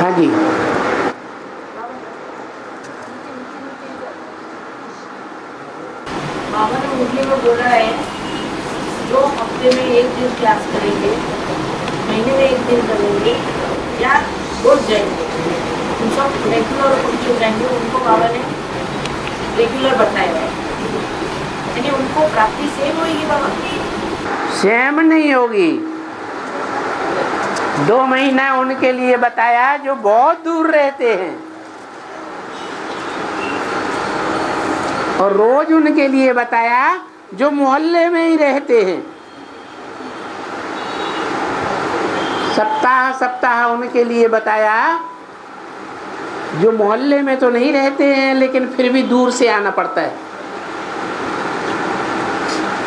हाँ जी। बाबा ने मुरली में बोला है जो हफ्ते में एक दिन क्लास करेंगे, महीने में एक दिन करेंगे या रोज जाएंगे, उन सब रेगुलर जो जाएंगे उनको बाबा ने रेगुलर बताया है, यानी उनको प्राप्ति सेम होगी। बाबा सेम नहीं होगी। 2 महीना उनके लिए बताया जो बहुत दूर रहते हैं, और रोज उनके लिए बताया जो मोहल्ले में ही रहते हैं। सप्ताह सप्ताह उनके लिए बताया जो मोहल्ले में तो नहीं रहते हैं लेकिन फिर भी दूर से आना पड़ता है।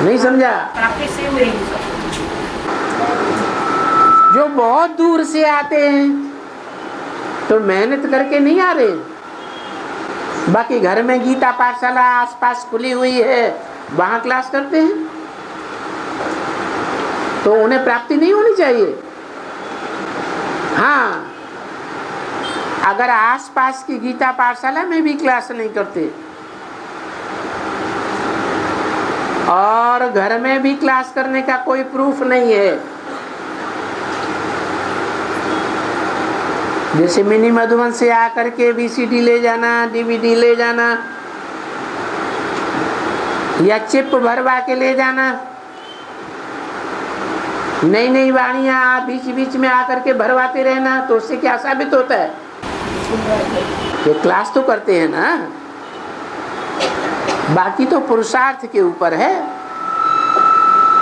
नहीं समझा? प्राप्ति सेम होगी। जो बहुत दूर से आते हैं तो मेहनत करके नहीं आ रहे, बाकी घर में गीता पाठशाला आसपास खुली हुई है, वहां क्लास करते हैं, तो उन्हें प्राप्ति नहीं होनी चाहिए। हाँ, अगर आसपास की गीता पाठशाला में भी क्लास नहीं करते और घर में भी क्लास करने का कोई प्रूफ नहीं है, जैसे मिनी मधुबन से आकर के VCD ले जाना, DVD ले जाना या चिप भरवा के ले जाना, नई नई वाणियां बीच बीच में आकर के भरवाते रहना, तो उससे क्या साबित होता है? ये क्लास तो करते हैं ना। बाकी तो पुरुषार्थ के ऊपर है।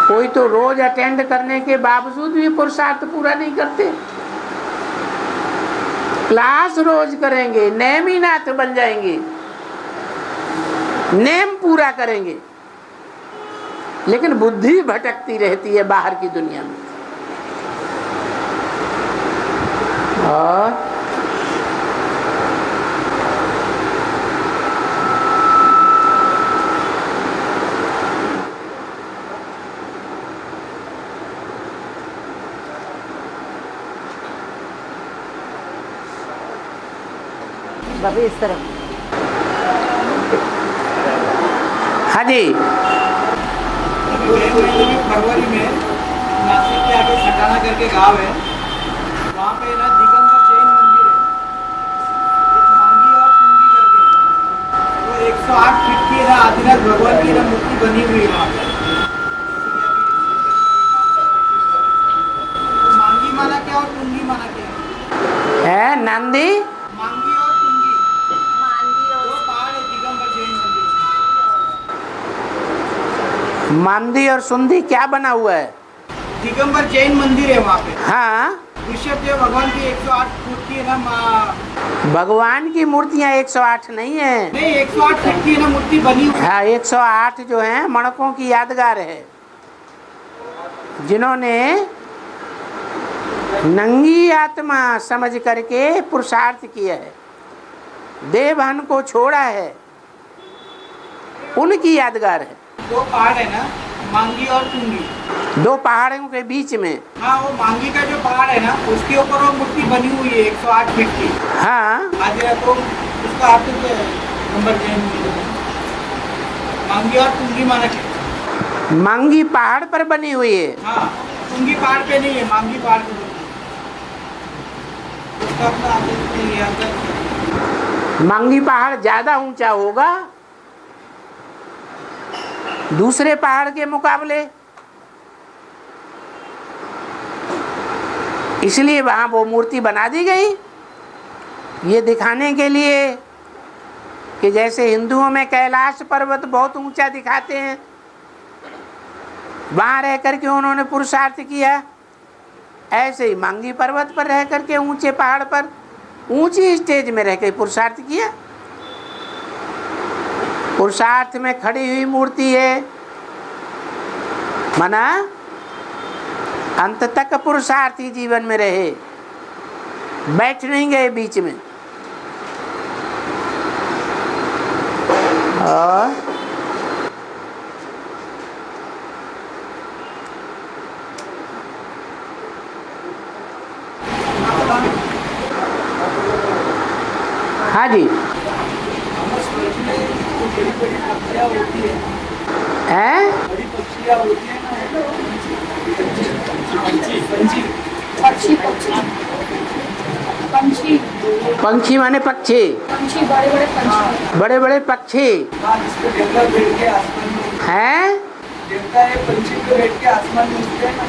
कोई तो रोज अटेंड करने के बावजूद भी पुरुषार्थ पूरा नहीं करते। क्लास रोज करेंगे, नेमीनाथ बन जाएंगे, नेम पूरा करेंगे, लेकिन बुद्धि भटकती रहती है बाहर की दुनिया में। और इस तरफ। हाँ जी, फरवरी में नासिक के आगे सटाना करके गांव है, वहाँ पे ना दिगंबर जैन मंदिर है, एक मांगी और कुंगी करके, वो 108 फीट की ना आदिनाथ भगवान की ना मूर्ति बनी हुई है वहाँ पे। तो मांगी माना क्या और कुंगी माना क्या है नंदी मांगी और कुंगी दो पहाड़ है दिगंबर जैन मंदिर। मांदी और सुंदी क्या बना हुआ है? दिगंबर जैन मंदिर है वहाँ पे। हाँ, ऋषभदेव भगवान की 108 फुट की है ना भगवान की मूर्तियां 108 नहीं है। नहीं 108 फीट की है ना मूर्ति बनी हुई। हाँ, 108 जो है मणकों की यादगार है, जिन्होंने नंगी आत्मा समझ करके पुरुषार्थ किया है, देवहन को छोड़ा है, उनकी यादगार है। दो पहाड़ है ना, मांगी और तुंगी, 2 पहाड़ों के बीच में। हाँ वो मांगी का जो पहाड़ है ना उसके ऊपर वो मूर्ति बनी हुई है 108 फीट की। हाँ, आज तो उसका अर्थ क्या है? दिगंबर जैन मंदिर। मांगी और तुंगी माना क्या? मांगी पहाड़ पर बनी हुई है। हाँ, तुंगी पहाड़ पे नहीं है, मांगी पहाड़ पे बनी है। उसका अपना अर्थ याद है। मांगी पहाड़ ज्यादा ऊंचा होगा दूसरे पहाड़ के मुकाबले, इसलिए वहां वो मूर्ति बना दी गई, ये दिखाने के लिए कि जैसे हिंदुओं में कैलाश पर्वत बहुत ऊंचा दिखाते हैं, वहां रह करके उन्होंने पुरुषार्थ किया, ऐसे ही मांगी पर्वत पर रह करके ऊंचे पहाड़ पर ऊंची स्टेज में रह कर पुरुषार्थ किया। पुरुषार्थ में खड़ी हुई मूर्ति है, माना अंत तक पुरुषार्थी जीवन में रहे, बैठ नहीं गए बीच में। और हाँ जी। हमें स्वर्ग में जो बड़ी बड़ी पक्षियाँ होती है, हैं? बड़ी पक्षियाँ होती है ना, पंछी पंछी पक्षी पक्षी पंछी पंछी माने पक्षी, पंछी बड़े बड़े पंछी। बड़े बड़े पक्षी हाँ, जिसपे देवता बैठ के आसमान में, हैं? देवता है पंछी पे बैठ के आसमान में उठते हैं ना,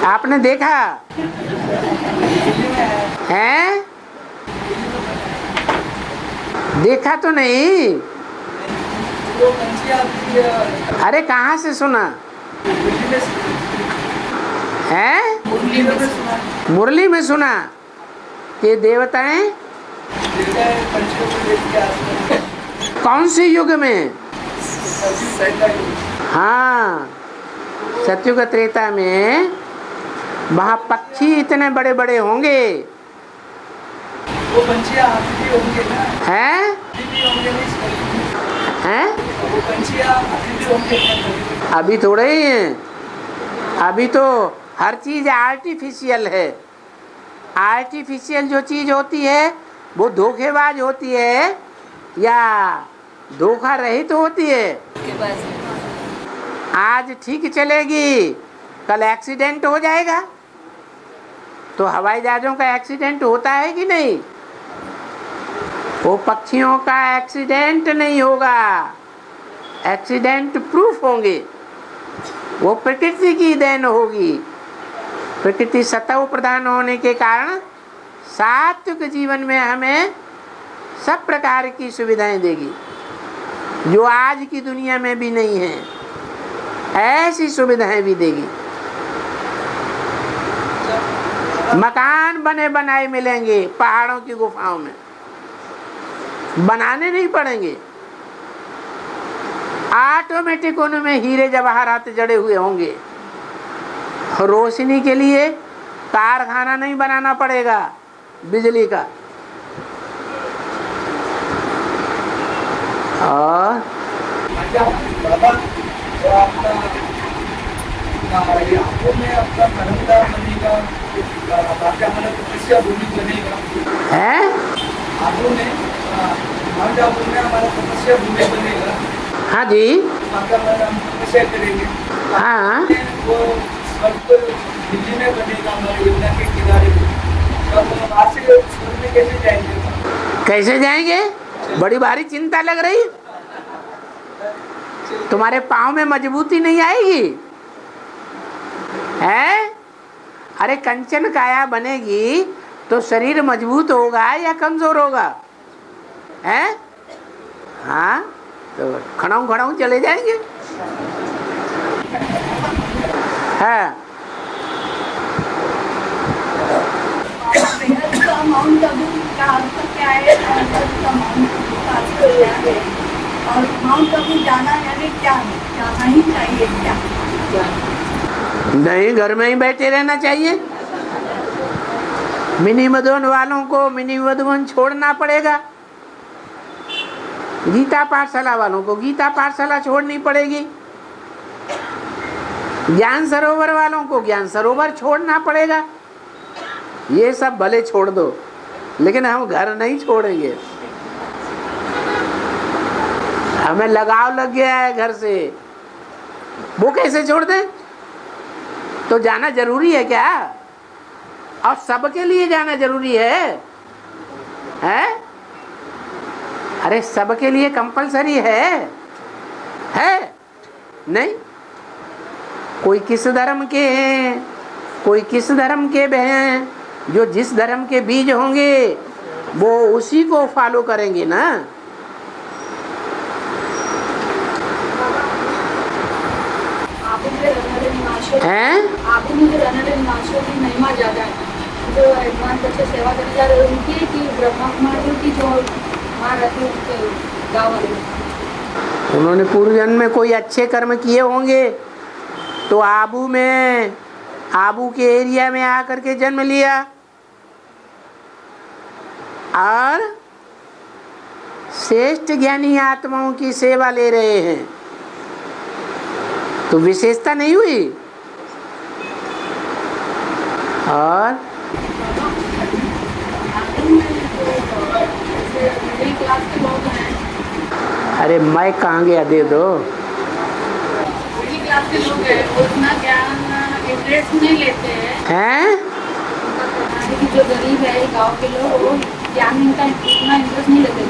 आपने देखा दिल्ली में है। हैं? देखा तो नहीं। वो पंछी आपकी अरे कहाँ से सुना दिल्ली में है? मुरली में सुना, मुरली में सुना कि देवताएं देवता है पंछियों पे बैठ के आसमान में, कौन से युग में? सभी सैदा ही। हाँ, सतयुग त्रेता में वहाँ पक्षी इतने बड़े बड़े होंगे। वो पंछियाँ हाथी भी होंगे ना, हैं? हाथी भी होंगे नहीं स्वर्ग में। हैं? वो पंछियाँ हाथी भी होंगे ना, अभी थोड़े ही हैं, अभी तो हर चीज आर्टिफिशियल है। आर्टिफिशियल जो चीज होती है वो धोखेबाज होती है या धोखा रहित होती है। आज ठीक चलेगी, कल एक्सीडेंट हो जाएगा। तो हवाई जहाजों का एक्सीडेंट होता है कि नहीं? वो पक्षियों का एक्सीडेंट नहीं होगा, एक्सीडेंट प्रूफ होंगे। वो प्रकृति की देन होगी। प्रकृति सतव प्रधान होने के कारण सात्विक जीवन में हमें सब प्रकार की सुविधाएं देगी जो आज की दुनिया में भी नहीं है, ऐसी सुविधाएं भी देगी। मकान बने बनाए मिलेंगे पहाड़ों की गुफाओं में, बनाने नहीं पड़ेंगे, ऑटोमेटिक उनमें हीरे जवाहरात जड़े हुए होंगे। रोशनी के लिए कारखाना नहीं बनाना पड़ेगा बिजली का। और बाबा वो आपका आंखों में आपका धर्मदार बनेगा, आपका हमारा तपस्या भूमि बनेगा है आंखों में, माउंट आबू में हमारा तपस्या भूमि बनेगा। हाँ जी, आपका हम तपस्या करेंगे। हाँ। वो स्वर्ग दिल्ली में बनेगा हमारे यमुना के किनारे पे। तब वहाँ से स्वर्ग में कैसे जाएंगे? कैसे जाएंगे? बड़ी भारी चिंता लग रही। तुम्हारे पाँव में मजबूती नहीं आएगी है? अरे कंचन काया बनेगी तो शरीर मजबूत होगा या कमजोर होगा? है? हाँ, तो खड़ाऊ खड़ाऊ चले जाएंगे। है माउंट आबू का अर्थ क्या है? माउंट आबू का अर्थ क्या है? और माउंट आबू जाना यानी क्या है? जाना ही चाहिए क्या? नहीं, घर में ही बैठे रहना चाहिए। मिनी मधुबन वालों को मिनी मधुबन छोड़ना पड़ेगा। गीता पाठशाला वालों को गीता पाठशाला छोड़नी पड़ेगी। ज्ञान सरोवर वालों को ज्ञान सरोवर छोड़ना पड़ेगा। ये सब भले छोड़ दो, लेकिन हम घर नहीं छोड़ेंगे। हमें लगाव लग गया है घर से, वो कैसे छोड़ दें? तो जाना जरूरी है क्या? और सबके लिए जाना जरूरी है? अरे सबके लिए कंपलसरी है? नहीं। कोई किस धर्म के हैं, कोई किस धर्म के हैं। जो जिस धर्म के बीज होंगे वो उसी को फॉलो करेंगे ना। हैं? आबू में जो रहने वाले निवासियों की महिमा ज्यादा है, जो एडवांस अच्छे सेवा करने जा रहे हैं उनकी कि ब्रह्मा कुमारियों की जो माँ रहती है उनके गाँव वाले। उन्होंने पूर्व जन्म में कोई अच्छे कर्म किए होंगे तो आबू में, आबू के एरिया में आकर के जन्म लिया और श्रेष्ठ ज्ञानी आत्माओं की सेवा ले रहे हैं। तो विशेषता नहीं हुई। और जैसे क्लास के लोग हैं, अरे मैं कहाँ गया, दे दो। मिडिल क्लास के लोग हैं, वो इतना ज्ञान इंटरेस्ट नहीं लेते हैं। जो गरीब है गांव के लोग, वो ज्ञान इनका इतना इंटरेस्ट नहीं लेते।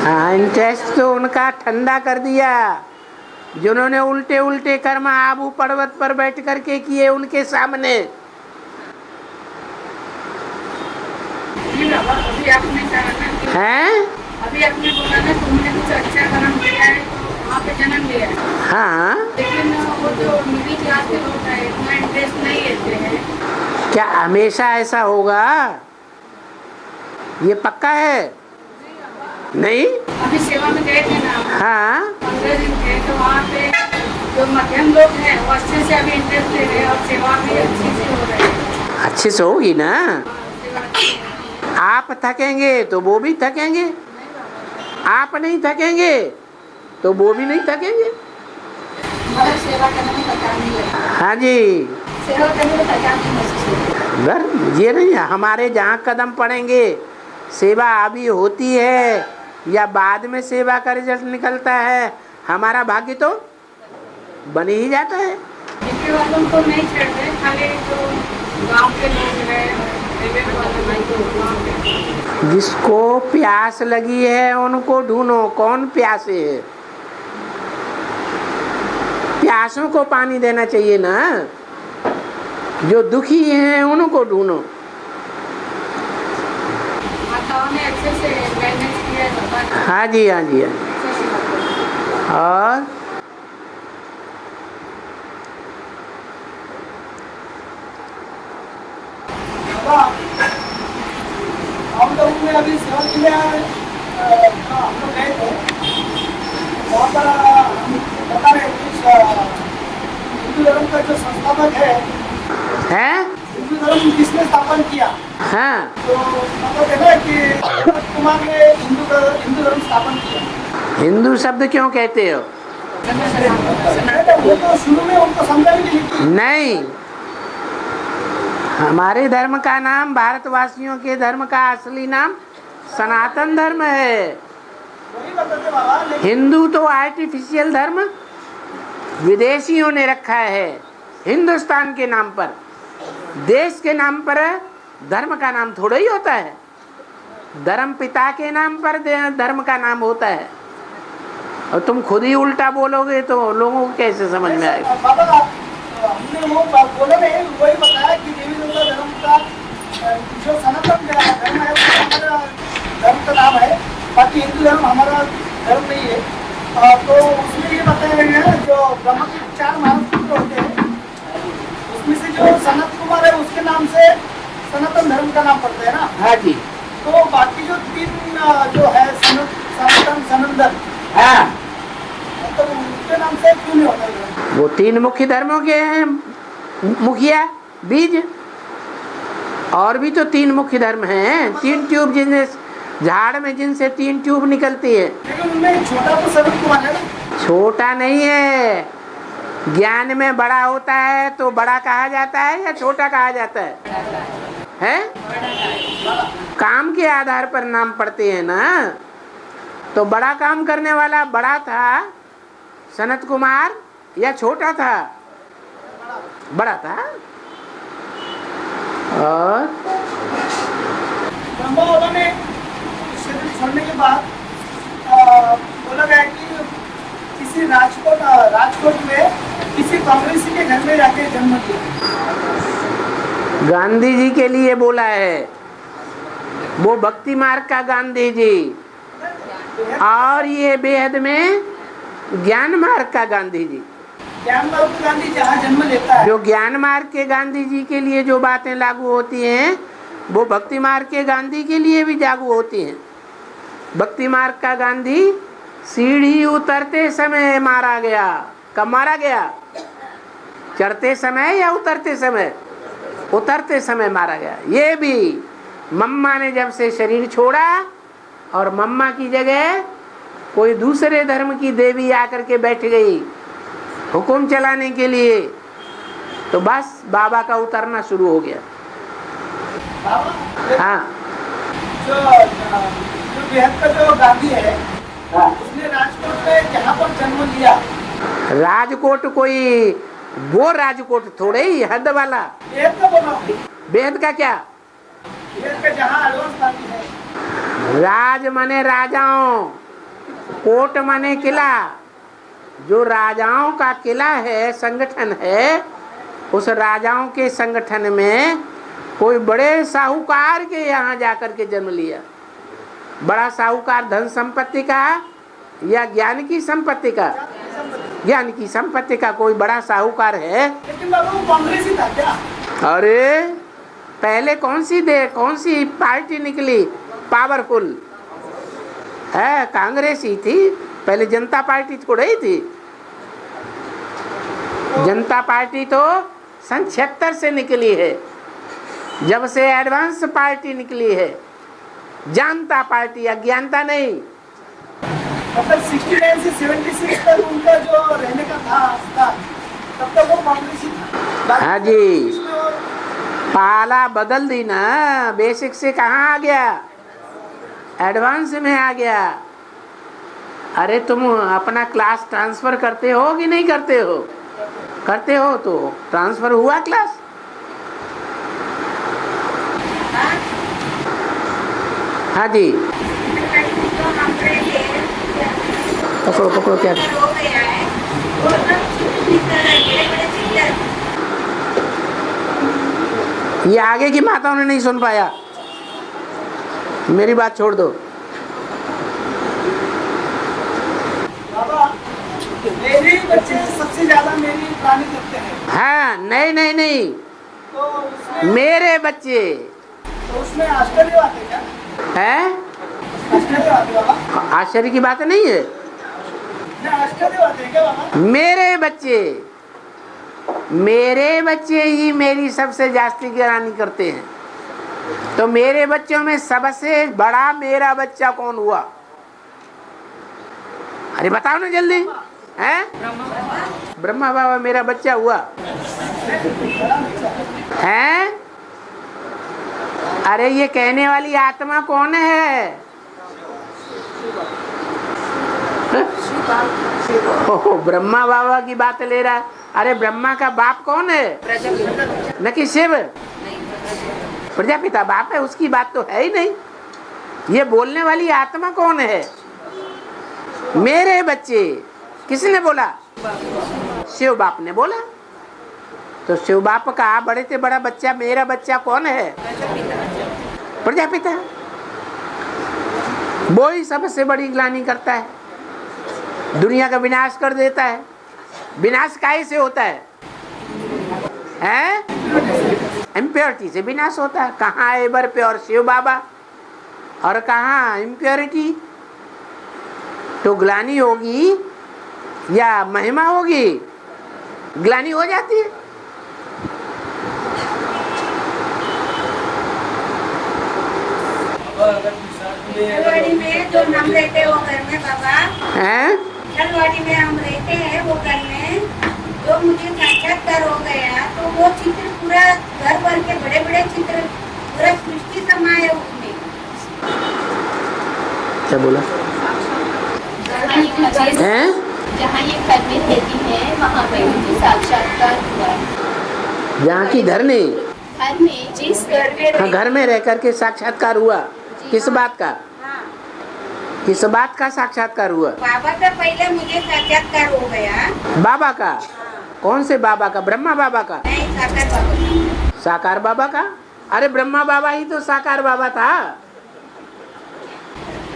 हाँ, इंटरेस्ट तो उनका ठंडा कर दिया जिन्होंने उल्टे उल्टे कर्म आबू पर्वत पर बैठ करके किए उनके सामने। अभी आपने हैं? अभी आपने बोला ना तुमने कुछ अच्छा कर्म किया है, वहाँ पे जन्म लिया है। हाँ, लेकिन वो जो मिडिल क्लास के लोग हैं इतना इंटरेस्ट नहीं लेते हैं। क्या हमेशा ऐसा होगा? ये पक्का है? नहीं। अभी सेवा में गए थे ना, हाँ, 15 दिन थे, तो वहाँ पे जो मध्यम लोग हैं वो अच्छे से अभी इंटरेस्ट ले रहे हैं और सेवा भी अच्छी से हो रही है। अच्छे से होगी ना। सेवा अच्छी है। आप थकेंगे तो वो भी थकेंगे, आप नहीं थकेंगे तो वो भी नहीं थकेंगे। मतलब सेवा करने में थकान नहीं लगता। हाँ जी, सेवा करने में थकान नहीं महसूस होती। बर ये नहीं, हमारे जहाँ कदम पड़ेंगे सेवा अभी होती है या बाद में सेवा का रिजल्ट निकलता है, हमारा भाग्य तो बन ही जाता है। जिनके वालों को नहीं छेड़ते, खाली जो गांव के लोग हैं, जिसको प्यास लगी है उनको ढूंढो, कौन प्यासे है। प्यासों को पानी देना चाहिए ना, जो दुखी हैं उनको ढूंढो। माताओं ने अच्छे से मैनेज किया। हाँ जी, हाँ जी, हाँ जी। और हम लोग ने अभी सेवा के लिए हम लोग गए थे, वहाँ पर बता रहे हिंदू धर्म का जो संस्थापक है, हिंदू धर्म किसने स्थापन किया? हाँ, तो मतलब है ना कि कुमार ने हिंदू धर्म स्थापन किया। हिंदू शब्द क्यों कहते हो? वो तो शुरू में उनको समझाने के लिए नहीं, हमारे धर्म का नाम, भारतवासियों के धर्म का असली नाम सनातन धर्म है। वही बताते बाबा, लेकिन हिंदू तो आर्टिफिशियल धर्म विदेशियों ने रखा है हिंदुस्तान के नाम पर। देश के नाम पर धर्म का नाम थोड़ा ही होता है, धर्म पिता के नाम पर धर्म का नाम होता है। और तुम खुद ही उल्टा बोलोगे तो लोगों को कैसे समझ में आएगा? बाबा हमने वो बोला नहीं, वही बताया कि देवी देवता धर्म का जो सनातन धर्म है वो हमारा धर्म का नाम है, बाकी हिंदू धर्म हमारा धर्म नहीं है। तो उसमें ये बताया गया है जो ब्रह्मा के 4 महापुत्र होते हैं, उसमें से जो सनत कुमार है उसके नाम से सनातन धर्म का नाम पड़ता है ना। हाँ जी। तो बाकी जो 3 जो है सनातन सनंदन, हाँ, तो उनके नाम से क्यों नहीं होता है? वो 3 मुख्य धर्मों के हैं मुखिया बीज। और भी तो 3 मुख्य धर्म हैं, 3 ट्यूब जिनसे झाड़ में जिनसे 3 ट्यूब निकलती है। लेकिन उनमें छोटा तो सनत कुमार है ना। छोटा नहीं है, ज्ञान में बड़ा होता है तो बड़ा कहा जाता है या छोटा कहा जाता है? काम के आधार पर नाम पड़ते हैं ना। तो बड़ा काम करने वाला बड़ा था सनत कुमार या छोटा था? बड़ा था। और ब्रह्मा बाबा ने शरीर छोड़ने के बाद बोला गया कि किसी राजकोट में किसी कांग्रेसी के घर में जाके जन्म लिया। गांधी जी के लिए बोला है, वो भक्ति मार्ग का गांधी जी, और ये बेहद में ज्ञान मार्ग का गांधी जी। ज्ञान मार्ग का गांधी जहाँ जन्म लेता है, जो ज्ञान मार्ग के गांधी जी के लिए जो बातें लागू होती हैं वो भक्ति मार्ग के गांधी के लिए भी लागू होती हैं। भक्ति मार्ग का गांधी सीढ़ी उतरते समय मारा गया। कब मारा गया? चढ़ते समय या उतरते समय? उतरते समय मारा गया। ये भी मम्मा ने जब से शरीर छोड़ा और मम्मा की जगह कोई दूसरे धर्म की देवी आकर के बैठ गई हुक्म चलाने के लिए, तो बस बाबा का उतरना शुरू हो गया। बाबा हाँ, जो जो बेहद का जो गांधी है उसने राजकोट में जहाँ पर जन्म लिया, राजकोट कोई वो राजकोट थोड़े ही हद वाला। बेहद का बना बेहद का क्या? बेहद का जहाँ एडवांस पार्टी है। राज माने राजाओं, कोट माने किला। जो राजाओं का किला है, संगठन है, उस राजाओं के संगठन में कोई बड़े साहूकार के यहाँ जाकर के जन्म लिया। बड़ा साहूकार धन संपत्ति का या ज्ञान की संपत्ति का? ज्ञान की संपत्ति का कोई बड़ा साहूकार है। लेकिन बाबा वो कांग्रेसी था क्या? अरे पहले कौन सी पार्टी निकली पावरफुल है? कांग्रेस ही थी पहले, जनता पार्टी थोड़ी ही थी। जनता पार्टी तो सन 76 से निकली है, जब से एडवांस पार्टी निकली है। जानता पार्टी, अज्ञानता नहीं। मतलब 69 से 76 तक उनका जो रहने का था तब तक वो कांग्रेसी था। हाँ जी, पाला बदल दी ना, बेसिक से कहाँ आ गया, एडवांस में आ गया। अरे तुम अपना क्लास ट्रांसफर करते हो कि नहीं करते हो? करते हो तो ट्रांसफर हुआ क्लास। हाँ जी, पकड़ो पकड़ो क्या? ये आगे की माताओं ने नहीं सुन पाया, मेरी बात छोड़ दो। मेरे बच्चे सबसे ज्यादा मेरी प्राणी करते हैं। हाँ, नहीं नहीं नहीं, तो उसमें मेरे बच्चे तो उसमें आश्चर्य बात है क्या? है? आश्चर्य बात है बाबा? आश्चर्य की बात नहीं है। आश्चर्य बात है क्या बाबा? मेरे बच्चे ही मेरी सबसे जास्ती गिरानी करते हैं। तो मेरे बच्चों में सबसे बड़ा मेरा बच्चा कौन हुआ? अरे बताओ ना जल्दी। हैं? ब्रह्मा बाबा मेरा बच्चा हुआ है। अरे ये कहने वाली आत्मा कौन है? ओह, ब्रह्मा बाबा की बात ले रहा है। अरे ब्रह्मा का बाप कौन है? न कि शिव? प्रजापिता बाप है, उसकी बात तो है ही नहीं। ये बोलने वाली आत्मा कौन है? मेरे बच्चे। किसने बोला? शिव बाप ने बोला। तो शिव बाप का बड़े से बड़ा बच्चा मेरा बच्चा कौन है? प्रजापिता। वो ही सबसे बड़ी ग्लानि करता है, दुनिया का विनाश कर देता है। विनाश काहे से होता है? इम्प्योरिटी से विनाश होता है। कहाँ एवर प्योर शिव बाबा और कहाँ इम्प्योरिटी। तो ग्लानि होगी या महिमा होगी? ग्लानि हो जाती है। चलवाड़ी में जो हम रहते हैं वो घर में बाबा हैं? चलवाड़ी में हम रहते हैं वो घर में जो मुझे साक्षात्कार हो गया, तो वो चित्र पूरा घर भर के बड़े बड़े चित्र, पूरा सृष्टि समाये उसमें। क्या बोला? हैं? जहाँ ये घर में रहती है वहाँ पे मुझे साक्षात्कार हुआ। जहाँ की घर नहीं, घर में जिस घर में हाँ, घर में रह करके साक्षात्कार हुआ। किस बात का? हाँ, किस बात का साक्षात्कार हुआ? बाबा का पहले मुझे साक्षात्कार हो गया। बाबा का? कौन से बाबा का? ब्रह्मा बाबा का? नहीं, साकार बाबा। साकार बाबा का? अरे ब्रह्मा बाबा ही तो साकार बाबा था।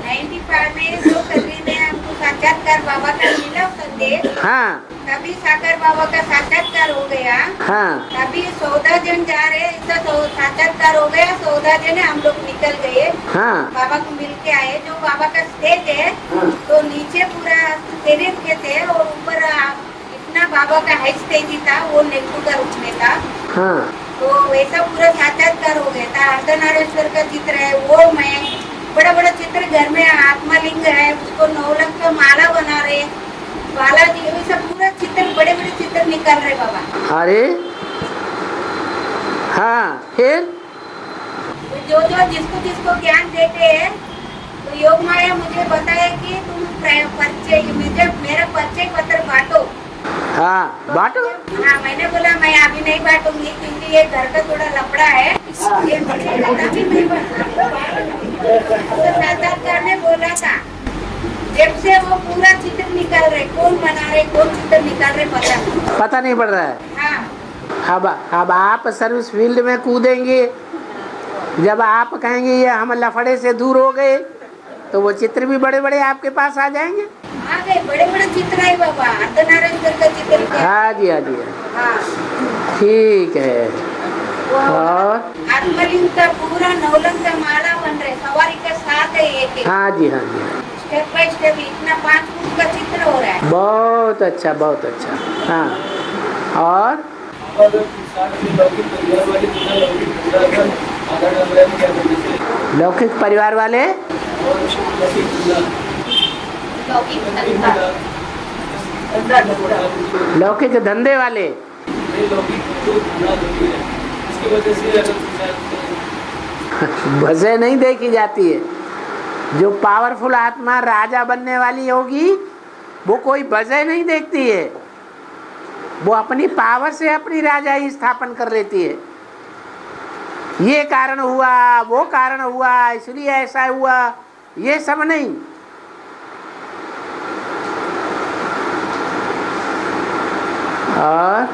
95 में जो फरवरी में हमको साक्षात्कार बाबा का मिला संदेश, हाँ तभी साकार बाबा का साक्षात्कार हो गया। हाँ तभी 14 जन जा रहे, इसका साक्षात्कार हो गया। 14 जन हम लोग निकल गए, हाँ बाबा को मिल के आए। जो बाबा का स्टेज है तो नीचे पूरा शरीर के थे और ऊपर इतना बाबा का हाई स्टेज ही था, वो नेहरू का रूप में था। हाँ तो वैसा पूरा साक्षात्कार हो गया था। अर्धनारेश्वर का चित्र है वो, मैं बड़ा बड़ा चित्र घर में आत्मालिंग है, उसको 9 लाख का माला बना रहे, बालाजी, वैसा पूरा चित्र, बड़े बड़े चित्र निकल रहे बाबा। अरे हाँ, फिर जो जो जिसको जिसको ज्ञान देते हैं तो योग माया मुझे बताया कि तुम परिचय मेरा परिचय पत्र बांटो। हाँ बांटो। हाँ मैंने बोला मैं अभी नहीं बांटूंगी क्योंकि ये घर का थोड़ा लफड़ा है, ये मुझे अभी नहीं बांटूंगी। तो साक्षात्कार ने बोला था जब से वो पूरा चित्र निकाल रहे, कौन बना रहे कौन चित्र निकाल रहे पता नहीं पड़ रहा है। हाँ अब आप सर्विस फील्ड में कूदेंगे, जब आप कहेंगे ये हम लफड़े से दूर हो गए तो वो चित्र भी बड़े बड़े आपके पास आ जाएंगे। आ गए बड़े बड़े चित्र है बाबा, अर्धनारायण का चित्र। हाँ जी हाँ जी हाँ ठीक है। और आत्मलिंग का पूरा नवलंग का माला बन रहे, सवारी का साथ है एक। हाँ जी हाँ जी स्टेप बाय स्टेप इतना 5 फुट का चित्र हो रहा है। बहुत अच्छा बहुत अच्छा। हाँ और लौकिक परिवार वाले लौकिक धंधे वाले वजह नहीं देखी जाती है। जो पावरफुल आत्मा राजा बनने वाली होगी वो कोई वजह नहीं देखती है, वो अपनी पावर से अपनी राजाई स्थापन कर लेती है। ये कारण हुआ वो कारण हुआ इसलिए ऐसा हुआ, ये सब नहीं। और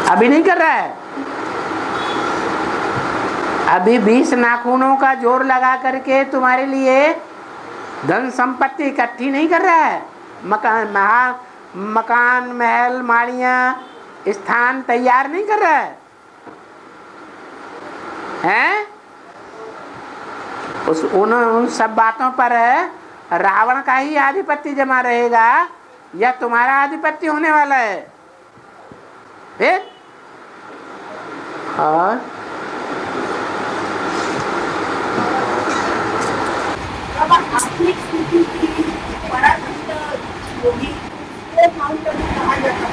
अभी नहीं कर रहा है, अभी 20 नाखूनों का जोर लगा करके तुम्हारे लिए धन संपत्ति इकट्ठी नहीं कर रहा है। मकान महल माड़ियाँ स्थान तैयार नहीं कर रहा है, हैं? उन सब बातों पर रावण का ही आधिपत्य जमा रहेगा या तुम्हारा आधिपत्य होने वाला है फिर? और आत्मिक स्थिति की पराकाष्ठा होगी, वो माउंट आबू कहा जाता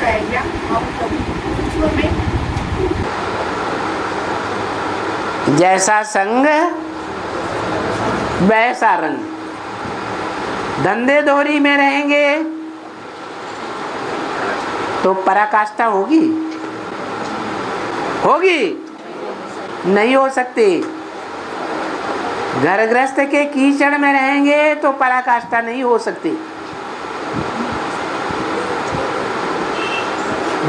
है क्या? माउंट आबू में जैसा संग वैसा रंग। धंधे दोहरी में रहेंगे तो पराकाष्ठा होगी? होगी? नहीं हो सकती। घर गृहस्थ के कीचड़ में रहेंगे तो पराकाष्ठा नहीं हो सकती।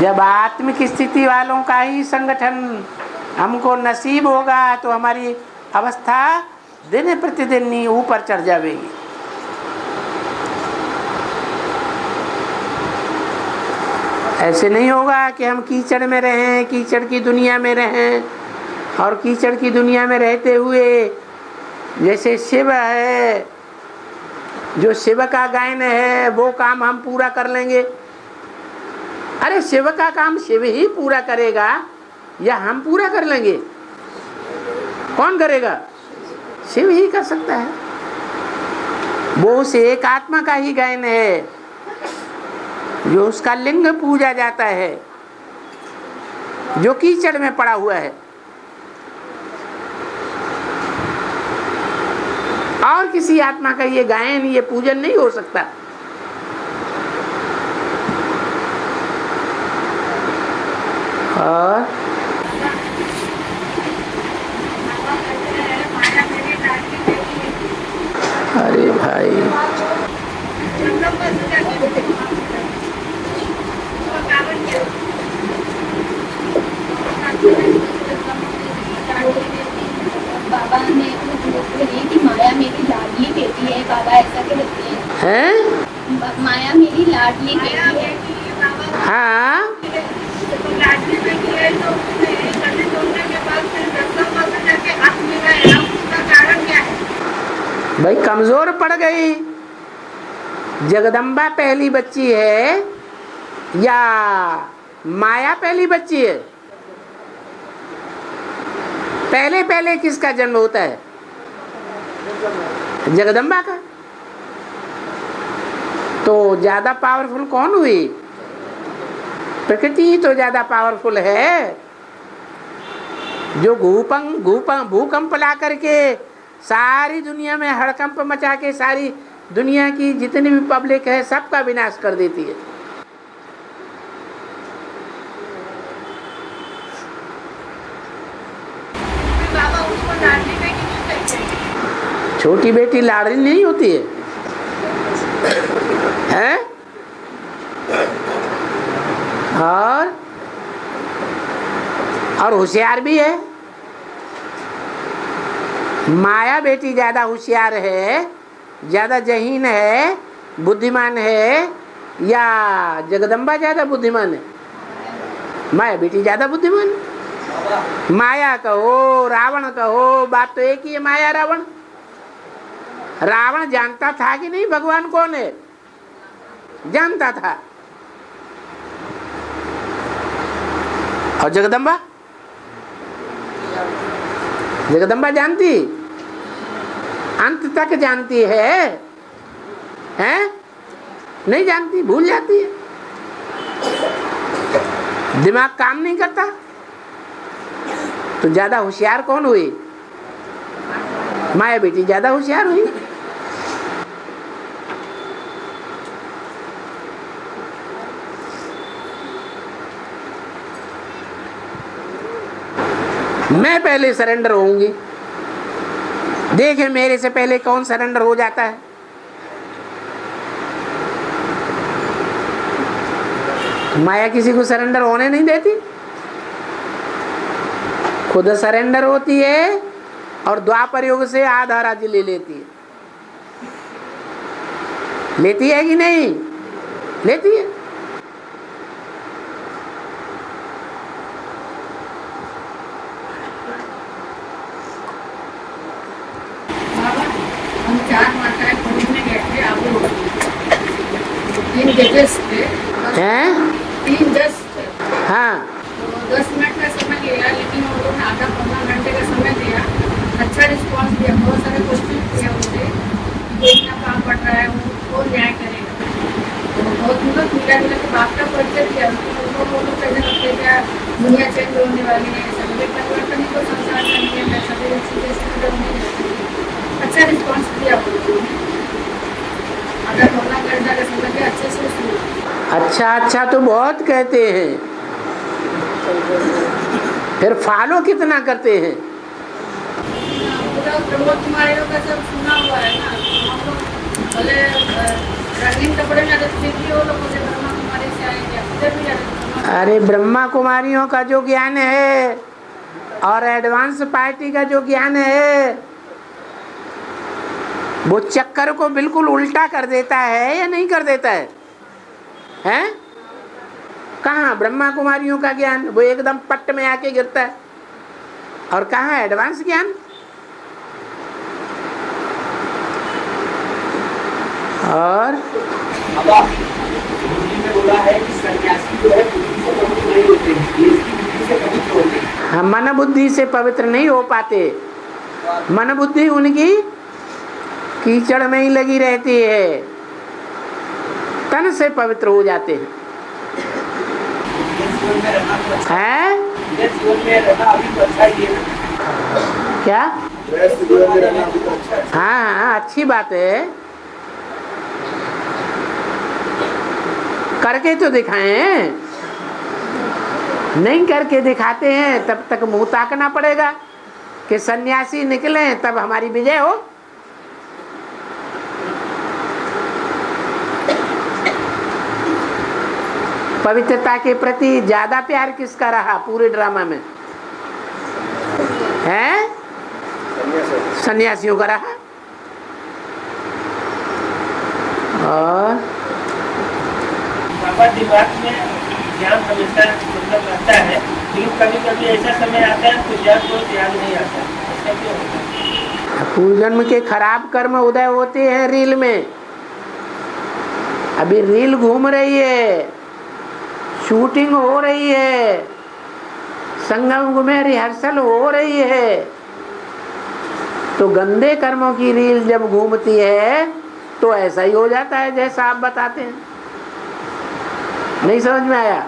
जब आत्मिक स्थिति वालों का ही संगठन हमको नसीब होगा तो हमारी अवस्था दिन प्रतिदिन ही ऊपर चढ़ जाएगी। ऐसे नहीं होगा कि हम कीचड़ में रहें, कीचड़ की दुनिया में रहें और कीचड़ की दुनिया में रहते हुए जैसे शिव है, जो शिव का गायन है वो काम हम पूरा कर लेंगे। अरे शिव का काम शिव ही पूरा करेगा या हम पूरा कर लेंगे? कौन करेगा? शिव ही कर सकता है। वो उस एक आत्मा का ही गायन है जो उसका लिंग पूजा जाता है, जो कीचड़ में पड़ा हुआ है। और किसी आत्मा का ये गायन ये पूजन नहीं हो सकता। और अरे भाई बाबा ने कि माया मेरी लाडली बेटी है। बाबा ऐसा क्यों कहते हैं? माया मेरी लाडली बेटी है। हाँ लाडली बेटी है तो के बाद फिर हाथ मिलाया, उसका कारण क्या है? भाई कमजोर पड़ गई। जगदम्बा पहली बच्ची है या माया पहली बच्ची है? पहले पहले किसका जन्म होता है? जगदम्बा का। तो ज्यादा पावरफुल कौन हुई? प्रकृति ही तो ज्यादा पावरफुल है, जो भूकंप ला करके सारी दुनिया में हड़कंप मचा के सारी दुनिया की जितनी भी पब्लिक है सबका विनाश कर देती है। बाबा उसको लाडली बेटी क्यों कहते हैं? छोटी बेटी लाडली नहीं होती है, हैं? और होशियार भी है। माया बेटी ज्यादा होशियार है, ज्यादा जहीन है, बुद्धिमान है, या जगदम्बा ज्यादा बुद्धिमान है? माया बेटी ज्यादा बुद्धिमान है। माया कहो रावण कहो, बात तो एक ही है। माया रावण, रावण जानता था कि नहीं भगवान कौन है? जानता था। और जगदम्बा, जगदम्बा जानती, अंत तक जानती है, हैं? नहीं जानती, भूल जाती है, दिमाग काम नहीं करता। तो ज्यादा होशियार कौन हुई? माया बेटी ज्यादा होशियार हुई। मैं पहले सरेंडर होऊंगी, देखे मेरे से पहले कौन सरेंडर हो जाता है। माया किसी को सरेंडर होने नहीं देती, खुद सरेंडर होती है और द्वापर युग से आधा राज्य ले लेती है। लेती है कि नहीं? लेती है। हम 4 माताएं खोजने गए थे आबू, 3 जजेस थे, हैं? 3 जज थे। हाँ, तो 10 मिनट का समय लिया, लेकिन वो लोग आधा 15 घंटे का समय दिया। अच्छा रिस्पॉन्स दिया, बहुत सारे क्वेश्चन किया मुझे, इतना काम पड़ रहा है, वो न्याय करेगा। तो बहुत मतलब मिला के बात का परिचय किया। वो लोग कैसे लगते क्या दुनिया चेंज होने वाली है, सभी परिवर्तन ही तो संसार का नियम है, सभी चीजें से नहीं जाती। अच्छा रिस्पॉन्स दिया वो लोगों ने, आधा 15 घंटा का समय दिया, अच्छे से सुना। अच्छा अच्छा तो बहुत कहते हैं, फिर फॉलो कितना करते हैं? ब्रह्मा कुमारी का सब सुना हुआ है ना, हम लोग भले रंगीन कपड़े में आते फिर भी वो लोग मुझे ब्रह्मा कुमारी से आएंगे, फिर भी आते। अरे ब्रह्मा कुमारियों का जो ज्ञान है और एडवांस पार्टी का जो ज्ञान है वो चक्कर को बिल्कुल उल्टा कर देता है या नहीं कर देता है? हैं? कहाँ ब्रह्मा कुमारियों का ज्ञान? वो एकदम पट्ट में आके गिरता है। और कहाँ एडवांस ज्ञान? और बोला है कि सन्यासी जो है बुद्धि से पवित्र नहीं होते हैं, ये इसकी बुद्धि से पवित्र होते हैं। हम मन बुद्धि से पवित्र नहीं हो पाते। मन बुद्धि उनकी कीचड़ में ही लगी रहती है, तन से पवित्र हो जाते हैं। हैं? क्या? हाँ हाँ, अच्छी बात है, करके तो दिखाएं। नहीं करके दिखाते हैं तब तक मुंह ताकना पड़ेगा कि सन्यासी निकले तब हमारी विजय हो। पवित्रता के प्रति ज्यादा प्यार किसका रहा पूरे ड्रामा में? हैं? सन्यासियों का रहा। और बाबा दिमाग में ज्ञान हमेशा मतलब रहता है, लेकिन कभी कभी ऐसा समय आता है तो ज्ञान को याद नहीं आता, ऐसा क्यों होता है? पूर्व जन्म के खराब कर्म उदय होते हैं रील में। अभी रील घूम रही है, शूटिंग हो रही है, संगम में रिहर्सल हो रही है। तो गंदे कर्मों की रील जब घूमती है तो ऐसा ही हो जाता है जैसा आप बताते हैं। नहीं समझ में आया?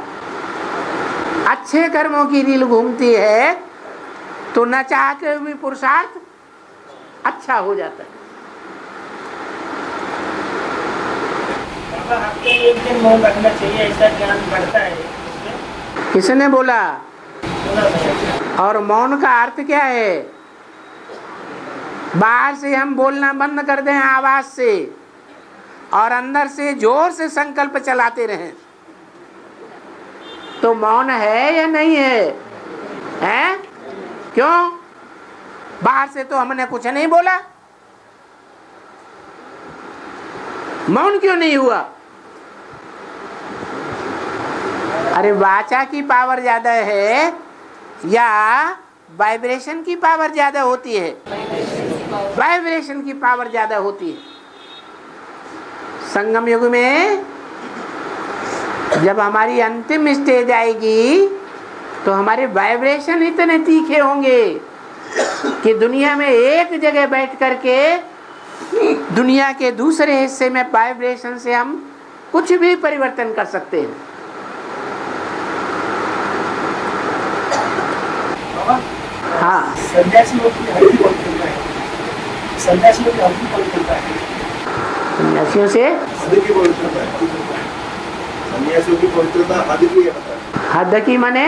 अच्छे कर्मों की रील घूमती है तो न चाहते हुए पुरुषार्थ अच्छा हो जाता है। हफ्ते में एक दिन मौन रखना चाहिए, ऐसा ज्ञान बढ़ता है। किसने बोला? और मौन का अर्थ क्या है? बाहर से हम बोलना बंद कर दें आवाज से और अंदर से जोर से संकल्प चलाते रहें, तो मौन है या नहीं है? हैं? क्यों? बाहर से तो हमने कुछ नहीं बोला, मौन क्यों नहीं हुआ? अरे वाचा की पावर ज्यादा है या वाइब्रेशन की पावर ज्यादा होती है? वाइब्रेशन की पावर ज्यादा होती है। संगम युग में जब हमारी अंतिम स्टेज आएगी तो हमारे वाइब्रेशन इतने तीखे होंगे कि दुनिया में एक जगह बैठ करके दुनिया के दूसरे हिस्से में वाइब्रेशन से हम कुछ भी परिवर्तन कर सकते हैं। हाँ, सन्यासी लोग की हल्दी कौन करता है? सन्यासियों की हल्दी कौन करता है? सन्यासियों से हद की पवित्रता है। सन्यासियों की पवित्रता हद की है। हद की माने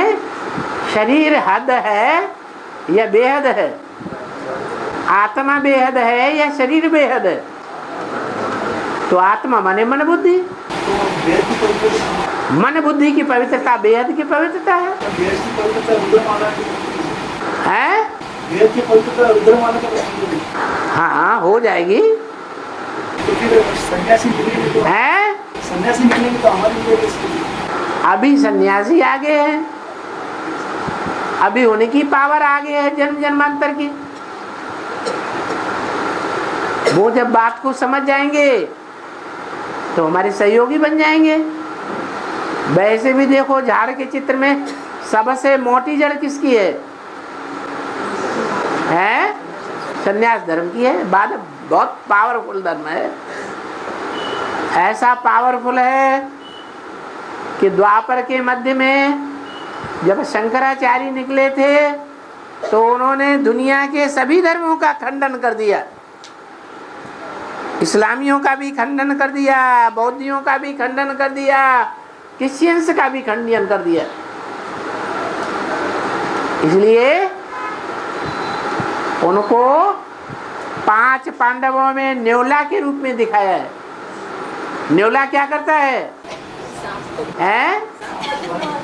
शरीर हद है या बेहद है? आत्मा बेहद है या शरीर बेहद है? तो आत्मा माने मन बुद्धि, तो वेद की पवित्रता, मन बुद्धि की पवित्रता बेहद की पवित्रता है। वेद की पवित्रता रुद्र माना है? वेद की पवित्रता रुद्र माना का। हाँ, हो जाएगी। तो फिर सन्यासी निकलेंगे तो है? सन्यासी निकलेंगे तो हमारी लिए अभी सन्यासी आगे है, अभी उनकी पावर आगे है जन्म जन्मांतर की। वो जब बात को समझ जाएंगे तो हमारे सहयोगी बन जाएंगे। वैसे भी देखो झाड़ के चित्र में सबसे मोटी जड़ किसकी है? संन्यास धर्म की है। बाद बहुत पावरफुल धर्म है, ऐसा पावरफुल है कि द्वापर के मध्य में जब शंकराचार्य निकले थे तो उन्होंने दुनिया के सभी धर्मों का खंडन कर दिया। इस्लामियों का भी खंडन कर दिया, बौद्धियों का भी खंडन कर दिया, क्रिश्चियंस का भी खंडन कर दिया। इसलिए उनको 5 पांडवों में न्योला के रूप में दिखाया है। न्योला क्या करता है?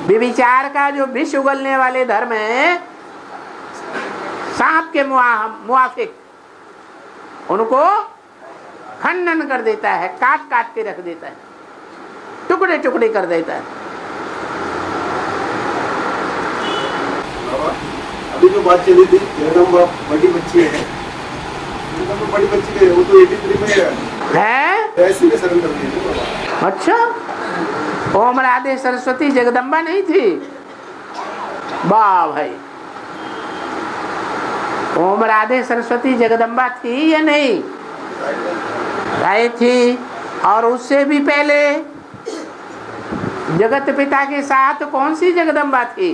विचार का जो विष उगलने वाले धर्म है, सांप के मुआफिक उनको खंडन कर देता है, काट काट के रख देता है, टुकड़े टुकड़े कर देता है। अभी जो बात चली थी जगदम्बा बड़ी बच्ची है, जगदम्बा बड़ी बच्ची है, वो तो 83 में है, ऐसे में शरण कर दी। अच्छा, ओम राधे सरस्वती जगदम्बा नहीं थी? वाह भाई, ओम राधे सरस्वती जगदम्बा थी या नहीं? राय थी। और उससे भी पहले जगत पिता के साथ कौन सी जगदम्बा थी?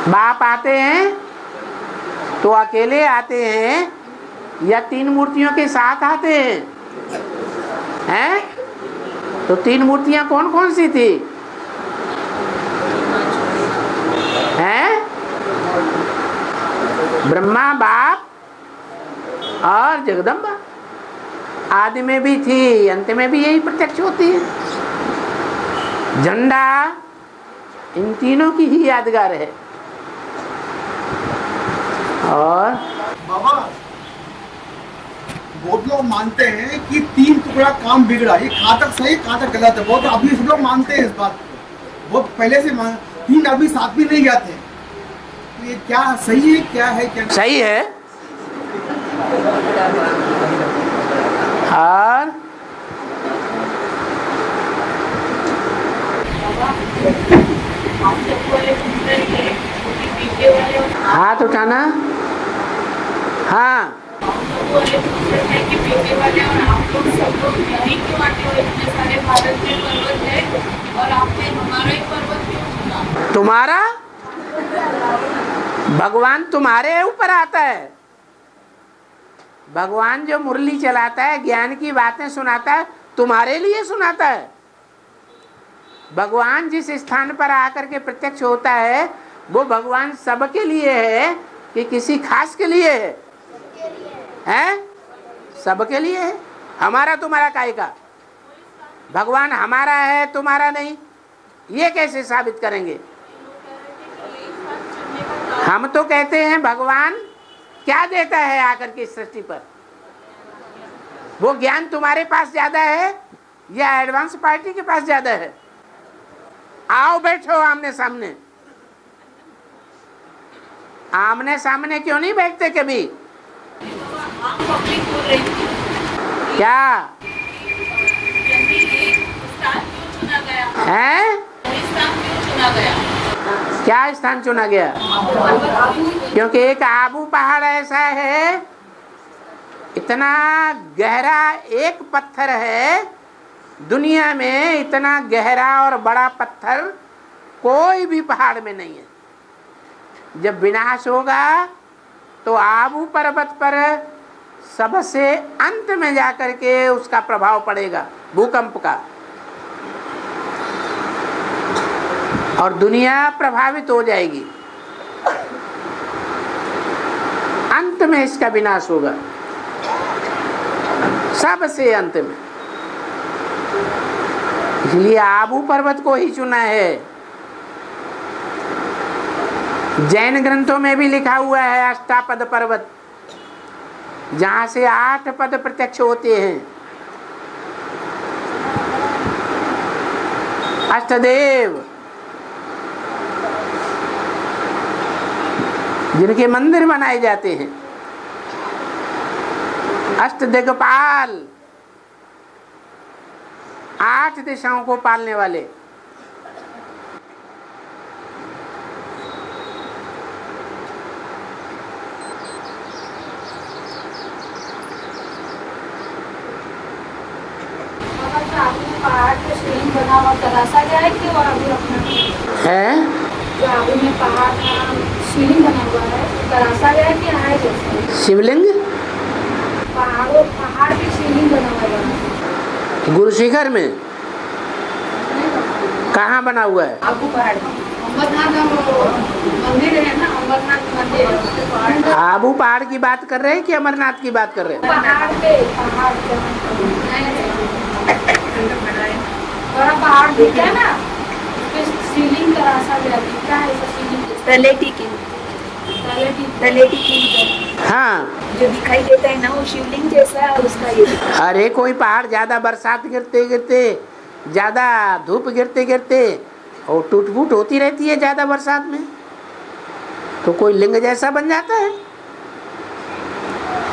बाप आते हैं तो अकेले आते हैं या 3 मूर्तियों के साथ आते हैं? हैं? तो 3 मूर्तियां कौन कौन सी थी? हैं? ब्रह्मा, बाप और जगदम्बा। आदि में भी थी, अंत में भी यही प्रत्यक्ष होती है। झंडा इन तीनों की ही यादगार है। और बाबा, बहुत लोग मानते हैं कि 3 टुकड़ा काम बिगड़ा, ये कहाँ तक सही कहाँ तक गलत है? बहुत अभी सब लोग मानते हैं इस बात को, बहुत पहले से 3 आदमी साथ भी नहीं जाते। तो ये क्या सही है, क्या है, क्या सही है? और हाथ उठाना। हाँ, बोले पूछते हैं कि बेटे वाले और आप लोग सब लोग यहीं क्यों आते हो, इतने सारे भारत में पर्वत है और आपने हमारा ही पर्वत क्यों चुना? तुम्हारा भगवान तुम्हारे ऊपर आता है। भगवान जो मुरली चलाता है, ज्ञान की बातें सुनाता है, तुम्हारे लिए सुनाता है। भगवान जिस स्थान पर आकर के प्रत्यक्ष होता है वो भगवान सबके लिए है कि किसी खास के लिए है? सबके लिए है। हमारा तुम्हारा काहे का? भगवान हमारा है तुम्हारा नहीं, ये कैसे साबित करेंगे? हम तो कहते हैं भगवान क्या देता है आकर के सृष्टि पर? वो ज्ञान तुम्हारे पास ज्यादा है या एडवांस पार्टी के पास ज्यादा है? आओ बैठो आमने सामने। आमने सामने क्यों नहीं बैठते कभी? क्या है? क्या स्थान चुना गया? क्योंकि एक आबू पहाड़ ऐसा है, इतना गहरा एक पत्थर है दुनिया में, इतना गहरा और बड़ा पत्थर कोई भी पहाड़ में नहीं है। जब विनाश होगा तो आबू पर्वत पर सबसे अंत में जाकर के उसका प्रभाव पड़ेगा भूकंप का, और दुनिया प्रभावित हो जाएगी। अंत में इसका विनाश होगा, सबसे अंत में। इसलिए आबू पर्वत को ही चुना है। जैन ग्रंथों में भी लिखा हुआ है अष्टापद पर्वत, जहां से 8 पद प्रत्यक्ष होते हैं। अष्टदेव जिनके मंदिर बनाए जाते हैं, अष्टदिक्पाल 8 दिशाओं को पालने वाले। पहाड़ पे शिवलिंग बना हुआ तरासा गया है कि और अभी रखना है? जो आगे में पहाड़ का शिवलिंग बना हुआ है तरासा गया है कि है जैसे शिवलिंग? पहाड़ पे शिवलिंग बना हुआ है गुरु शिखर में कहाँ बना हुआ है? आबू पहाड़ अमरनाथ मंदिर है ना, अमरनाथ मंदिर। आबू पहाड़ की बात कर रहे हैं कि अमरनाथ की बात कर रहे हैं? पहाड़ पे बड़ा पहाड़ दिख है ना, सीलिंग तरासा गया दिखता है ऐसा सीलिंग तलेटी की हाँ, जो दिखाई देता है ना वो शिवलिंग जैसा है, उसका ये अरे कोई पहाड़ ज्यादा बरसात गिरते गिरते, ज्यादा धूप गिरते गिरते और टूट फूट होती रहती है ज्यादा बरसात में, तो कोई लिंग जैसा बन जाता है।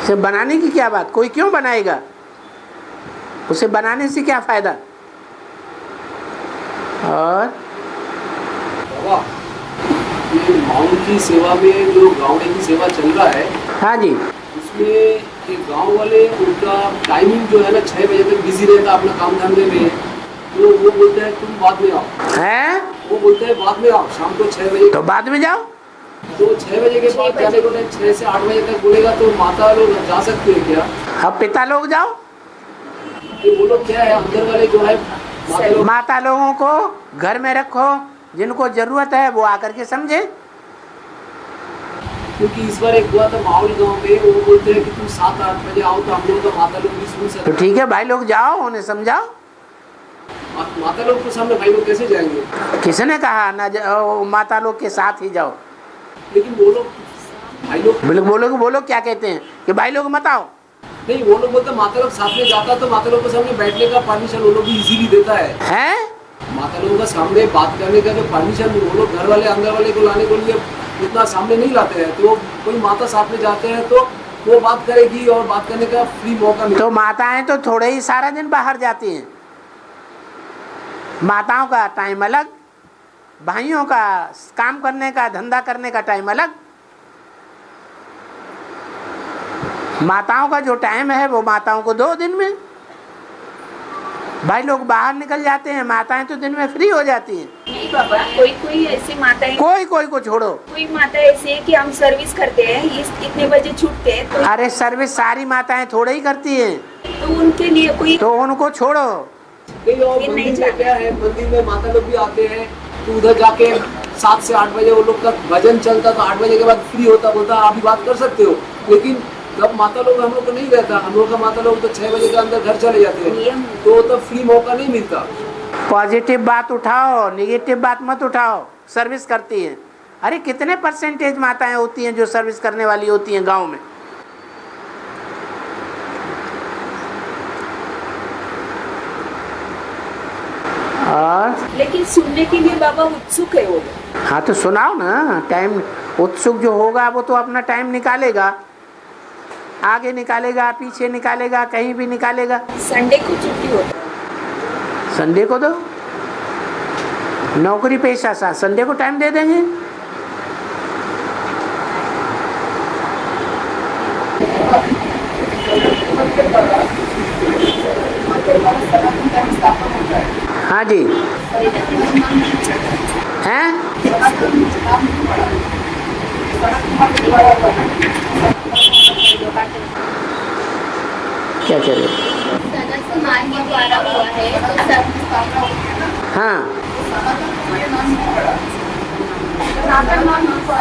उसे बनाने की क्या बात? कोई क्यों बनाएगा? उसे बनाने से क्या फायदा? और ये माउंट की सेवा में जो गाँव की सेवा चल रहा है, हाँ जी, उसमें ये गांव वाले उनका टाइमिंग जो है ना 6 बजे तक बिजी रहता अपना काम धंधे में, तो वो बोलते हैं तुम बाद में आओ है? वो बोलते हैं बाद में आओ, शाम को 6 बजे। तो बाद में जाओ। तो 6 बजे के बाद जाने को 6 से 8 बजे तक बोलेगा, तो माता लोग जा सकते हैं क्या? अब पिता लोग जाओ। ये वो लोग क्या है, अंदर वाले जो है माता लोगों को घर में रखो, जिनको जरूरत है वो आकर के समझे। क्योंकि इस बार एक हुआ था माहौल गांव में, वो बोलते हैं कि तुम 7-8 बजे आओ तो हम लोग का माता लोग भी सुन सकते। तो ठीक है भाई लोग जाओ, उन्हें समझाओ। माता लोग के सामने भाई लोग कैसे जाएंगे? किसने कहा ना जाओ, माता लोग के साथ ही जाओ। लेकिन वो लोग भाई लोग बोलो क्या कहते हैं कि भाई लोग मत आओ। नहीं, वो लोग बोलते माता लोग साथ में जाता तो माता लोग के सामने बैठने का परमिशन वो लोग भी इजीली देता है। माता लोगों का सामने बात करने का जो परमिशन वो लोग घर वाले अंदर वाले को लाने के लिए इतना सामने नहीं लाते हैं, तो कोई माता साथ में जाते हैं तो वो बात करेगी और बात करने का फ्री मौका मिलेगा। तो माताएं तो थोड़े ही सारा दिन बाहर जाती हैं। माताओं का टाइम अलग, भाइयों का काम करने का धंधा करने का टाइम अलग माताओं का जो टाइम है वो माताओं को 2 दिन में। भाई लोग बाहर निकल जाते हैं, माताएं तो दिन में फ्री हो जाती हैं। नहीं बाबा, कोई कोई ऐसी माताएं, कोई को छोड़ो, कोई माता ऐसी है कि हम सर्विस करते हैं, इतने बजे छूटते हैं तो अरे सर्विस सारी माताएं थोड़ा ही करती हैं, तो उनके लिए कोई तो उनको छोड़ो। नहीं, और ये नहीं मंदिर में जाना। क्या है, मंदिर में माता लोग भी आते हैं तो उधर जाके 7 से 8 बजे वो लोग का भजन चलता, तो 8 बजे के बाद फ्री होता, बोलता आप भी बात कर सकते हो। लेकिन जब माता लोग हम लोग को नहीं रहता, हम लोग का माता लोग तो 6 बजे के अंदर घर चले जाते हैं, तो तब फ्री मौका नहीं मिलता। पॉजिटिव बात उठाओ, नेगेटिव बात मत उठाओ। सर्विस करती हैं, अरे कितने परसेंटेज माताएं होती हैं जो सर्विस करने वाली होती हैं गांव में। और लेकिन सुनने के लिए बाबा उत्सुक है वो। हाँ तो सुनाओ ना, टाइम उत्सुक जो होगा वो तो अपना टाइम निकालेगा, आगे निकालेगा, पीछे निकालेगा, कहीं भी निकालेगा। संडे को छुट्टी होता है। संडे को दो, नौकरी पेशा सा संडे को टाइम दे देंगे। हाँ जी, हैं क्या चले? सनत कुमार के द्वारा हुआ है तो हाँ,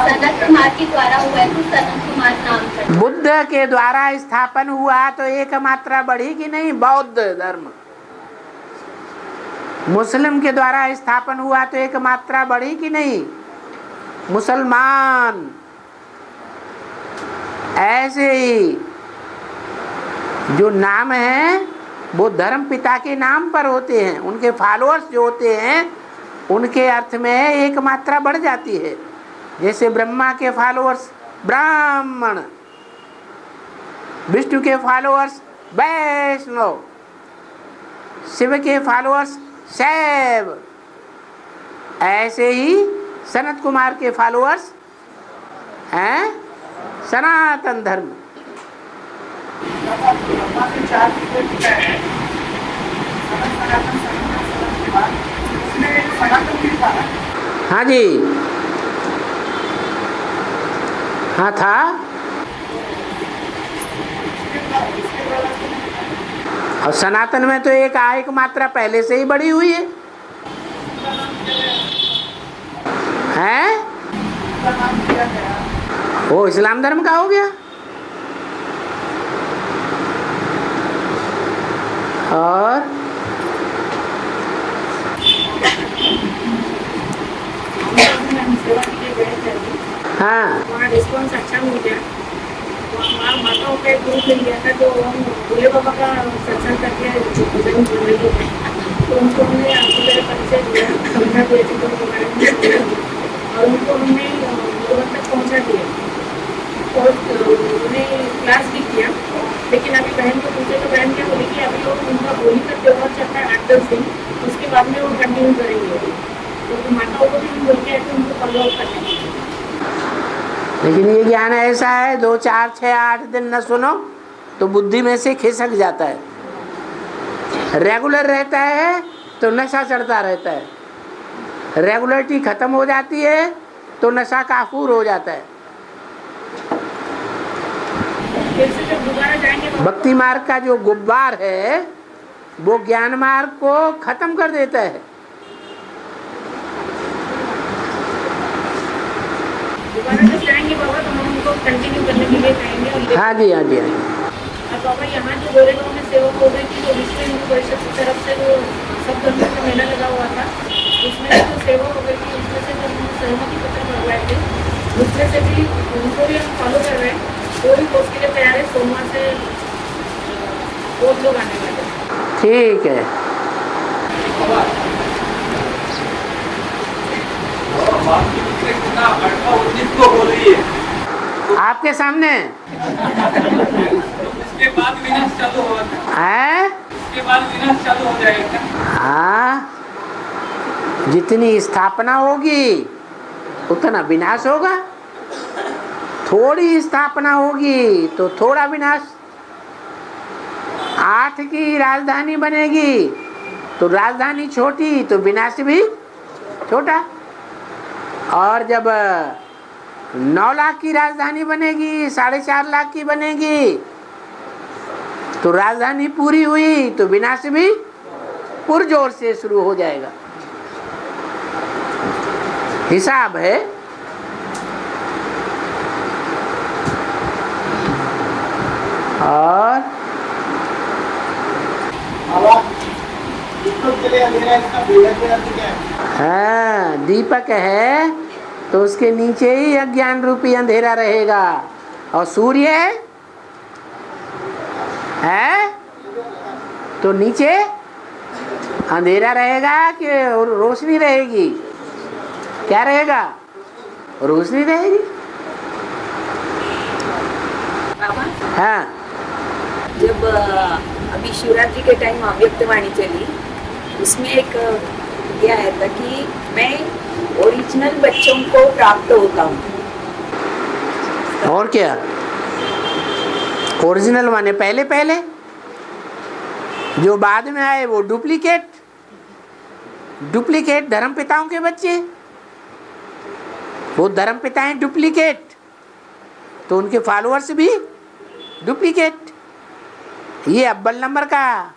सनत कुमार के द्वारा हुआ है तो सनत कुमार नाम पड़ा। बुद्ध के द्वारा स्थापन हुआ तो एक मात्रा बढ़ी कि नहीं? बौद्ध धर्म। मुस्लिम के द्वारा स्थापन हुआ तो एक मात्रा बढ़ी कि नहीं? मुसलमान। ऐसे ही जो नाम है वो धर्म पिता के नाम पर होते हैं, उनके फॉलोअर्स जो होते हैं उनके अर्थ में एक मात्रा बढ़ जाती है। जैसे ब्रह्मा के फॉलोअर्स ब्राह्मण, विष्णु के फॉलोअर्स वैष्णव, शिव के फॉलोअर्स शैव, ऐसे ही सनत कुमार के फॉलोअर्स हैं सनातन धर्म। हाँ जी, हाँ था। और सनातन में तो एक मात्रा पहले से ही बढ़ी हुई है, हैं? वो इस्लाम धर्म का हो गया। और हाँ, वहाँ रिस्पॉन्स अच्छा मिल गया। वहाँ माताओं का एक ग्रुप मिल गया था, तो हम भोले बाबा का सत्संग करके भजन बोल रहे थे, तो उनको हमने आपको मेरे परिचय दिया, समझा दिया चीज़ों के बारे में, और उनको हमने गुरुकुल तक पहुँचा दिया और उन्हें क्लास भी किया। लेकिन अभी बहन को पूछे तो बहन क्या बोली कि अभी वो उनका होली का त्यौहार चलता है 8-10 दिन, उसके बाद में वो कंटिन्यू करेंगे। तो माताओं को भी हम बोल के आए थे उनको फॉलो अप करने। लेकिन ये ज्ञान ऐसा है 2, 4, 6, 8 दिन न सुनो तो बुद्धि में से खिसक जाता है। रेगुलर रहता है तो नशा चढ़ता रहता है, रेगुलरिटी खत्म हो जाती है तो नशा काफूर हो जाता है। भक्ति मार्ग का जो गुब्बार है वो ज्ञान मार्ग को खत्म कर देता है। दोबारा जब जाएंगे बाबा तो हम उनको कंटिन्यू करने के लिए कहेंगे। हाँ जी, हाँ जी, हाँ जी। और बाबा यहाँ जो गोरेगांव में सेवक हो गई थी, तो विश्व हिंदू परिषद की तरफ से वो सब धर्मों का मेला लगा हुआ था, उसमें जो सेवक हो गई थी उसमें से जब हम सहमति पत्र मंगवाए थे, उसमें से भी उनको भी हम फॉलो कर रहे हैं। वो भी कोर्स के लिए तैयार है, सोमवार से बहुत लोग आने वाले हैं। ठीक है। आपके सामने इसके बाद विनाश चालू हो है। इसके बाद विनाश चालू हो जाएगा। हाँ, जितनी स्थापना होगी उतना विनाश होगा। थोड़ी स्थापना होगी तो थोड़ा विनाश। 8 की राजधानी बनेगी तो राजधानी छोटी तो विनाश भी छोटा। और जब 9 लाख की राजधानी बनेगी, 4.5 लाख की बनेगी तो राजधानी पूरी हुई तो विनाश भी पुरजोर से शुरू हो जाएगा। हिसाब है। और हाँ, दीपक है तो उसके नीचे ही अज्ञान रूपी अंधेरा रहेगा। और सूर्य है तो नीचे अंधेरा रहेगा कि रोशनी रहेगी? क्या रहेगा? रोशनी रहेगी। हाँ, जब अभी शिवरात्रि के टाइम अव्यक्तवाणी चली, उसमें एक ये आया था कि मैं ओरिजिनल बच्चों को प्राप्त होता हूँ। और क्या? ओरिजिनल माने पहले पहले, जो बाद में आए वो डुप्लीकेट। डुप्लीकेट धर्म पिताओं के बच्चे, वो धर्म पिता हैं डुप्लीकेट, तो उनके फॉलोअर्स भी डुप्लीकेट। ये अव्वल नंबर का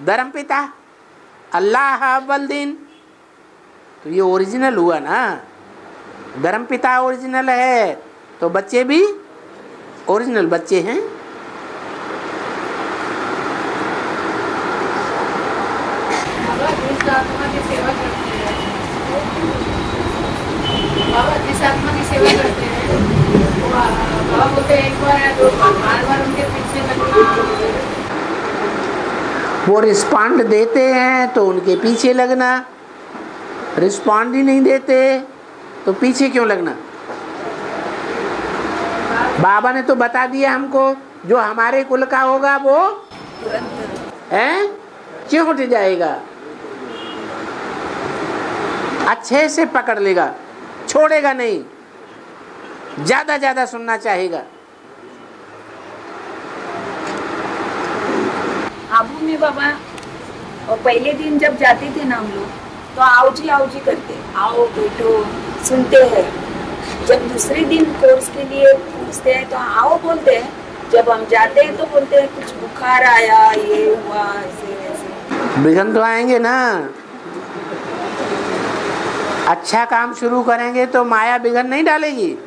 धर्म पिता अल्लाह अव्वल दिन, तो ये ओरिजिनल हुआ ना। धर्म पिता ओरिजिनल है तो बच्चे भी ओरिजिनल बच्चे हैं। जिस आत्मा की सेवा करते हैं बाबा, जिस आत्मा की सेवा करते हैं बाबा बोलते हैं एक बार या 2 बार, बार उनके पीछे लगना। वो रिस्पॉन्ड देते हैं तो उनके पीछे लगना, रिस्पॉन्ड ही नहीं देते तो पीछे क्यों लगना? बाबा ने तो बता दिया हमको, जो हमारे कुल का होगा वो है चिहुट जाएगा, अच्छे से पकड़ लेगा, छोड़ेगा नहीं, ज्यादा ज्यादा सुनना चाहेगा। आबू में बाबा, और पहले दिन जब जाते थे ना हम लोग, तो आओ जी करते, आओ बैठो सुनते हैं। जब दूसरे दिन कोर्स के लिए पूछते हैं तो आओ बोलते हैं, जब हम जाते हैं तो बोलते हैं कुछ बुखार आया, ये हुआ, ऐसे वैसे। विघ्न तो आएंगे ना। अच्छा काम शुरू करेंगे तो माया विघ्न नहीं डालेगी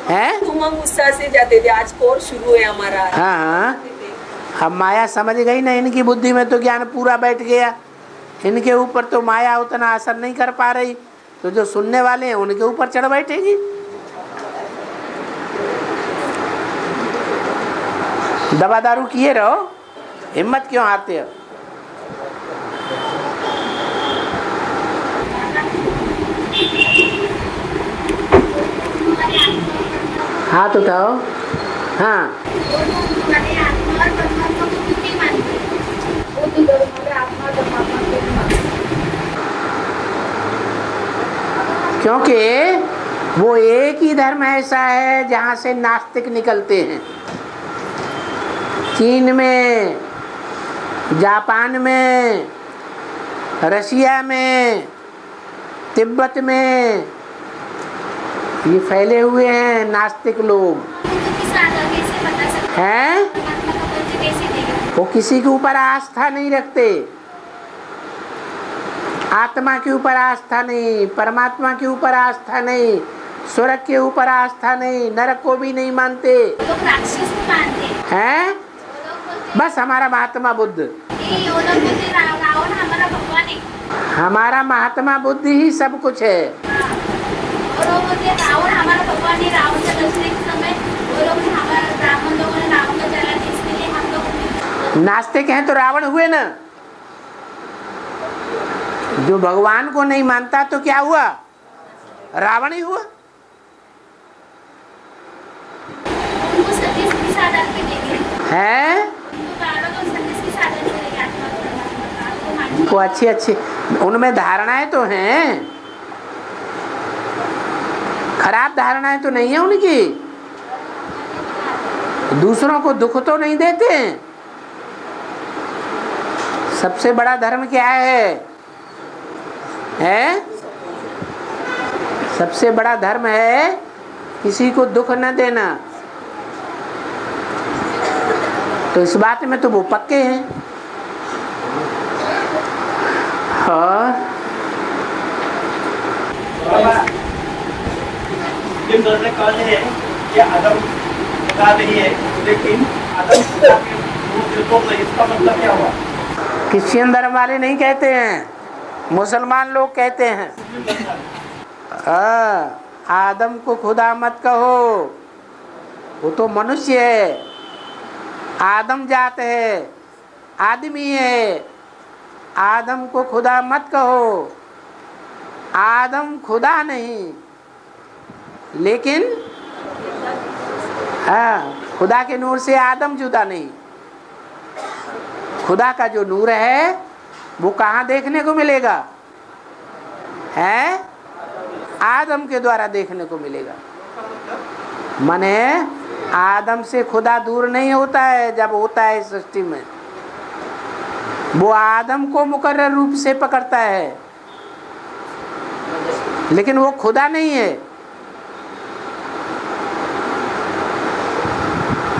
है? उमंग उत्साह से जाते थे, आज कोर्स शुरू है हमारा। हाँ हाँ, अब माया समझ गई ना, इनकी बुद्धि में तो ज्ञान पूरा बैठ गया, इनके ऊपर तो माया उतना असर नहीं कर पा रही, तो जो सुनने वाले हैं उनके ऊपर चढ़ बैठेगी। दवा दारू किए रहो, हिम्मत क्यों हारते हो? हाथ उठाओ। हाँ, क्योंकि वो एक ही धर्म ऐसा है जहाँ से नास्तिक निकलते हैं। चीन में, जापान में, रशिया में, तिब्बत में ये फैले हुए हैं नास्तिक लोग हैं। वो किसी के ऊपर आस्था नहीं रखते, आत्मा के ऊपर आस्था नहीं, परमात्मा के ऊपर आस्था नहीं, स्वर्ग के ऊपर आस्था नहीं, नरक को भी नहीं मानते हैं। बस हमारा महात्मा बुद्ध, हमारा महात्मा बुद्ध ही सब कुछ है। और वो बोलते हैं रावण हमारा भगवान है, रावण से दूसरे के समय वो लोग हमारा ब्राह्मण लोगों ने रावण को जला दिया, इसके लिए हम लोग नास्तिक हैं तो रावण हुए ना। जो भगवान को नहीं मानता तो क्या हुआ? रावण ही हुआ। उनको सतीश की साधन पे देंगे है वो अच्छी अच्छी उनमें धारणाएं तो हैं, खराब धारणाएं तो नहीं है उनकी, दूसरों को दुख तो नहीं देते हैं। सबसे बड़ा धर्म क्या है? सबसे बड़ा धर्म है किसी को दुख न देना। तो इस बात में तो वो पक्के हैं। कहा है कि आदम खुदा नहीं है, लेकिन आदम खुदा के इसका मतलब क्या हुआ? क्रिश्चियन धर्म वाले नहीं कहते हैं, मुसलमान लोग कहते हैं। आदम को खुदा मत कहो, वो तो मनुष्य है, आदम जात है, आदमी है। आदम को खुदा मत कहो, आदम खुदा नहीं, लेकिन खुदा के नूर से आदम जुदा नहीं। खुदा का जो नूर है वो कहाँ देखने को मिलेगा? है आदम के द्वारा देखने को मिलेगा। माने आदम से खुदा दूर नहीं होता है। जब होता है सृष्टि में, वो आदम को मुकर्रर रूप से पकड़ता है, लेकिन वो खुदा नहीं है।